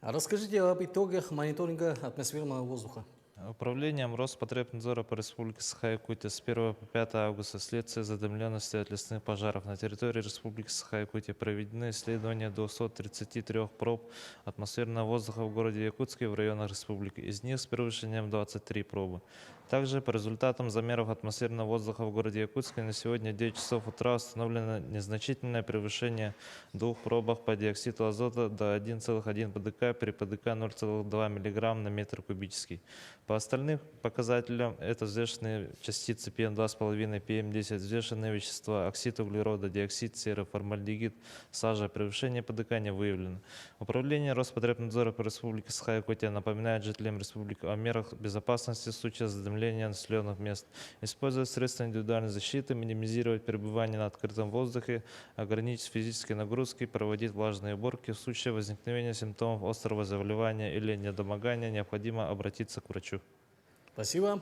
Расскажите об итогах мониторинга атмосферного воздуха. Управлением Роспотребнадзора по Республике Саха-Якутия с 1 по 5 августа вследствие задымленности от лесных пожаров на территории Республики Саха-Якутия проведены исследования 233 проб атмосферного воздуха в городе Якутске и в районах республики. Из них с превышением 23 пробы. Также по результатам замеров атмосферного воздуха в городе Якутске на сегодня 9 часов утра установлено незначительное превышение двух пробах по диоксиду азота до 1,1 ПДК при ПДК 0,2 мг на метр кубический. По остальным показателям это взвешенные частицы PM2,5, PM10, взвешенные вещества, оксид углерода, диоксид серы, формальдегид, сажа. Превышение ПДК не выявлено. Управление Роспотребнадзора по Республике Саха-Якутия напоминает жителям республики о мерах безопасности в случае задымления населенных мест, использовать средства индивидуальной защиты, минимизировать пребывание на открытом воздухе, ограничить физические нагрузки, проводить влажные уборки. В случае возникновения симптомов острого заболевания или недомогания необходимо обратиться к врачу. Спасибо.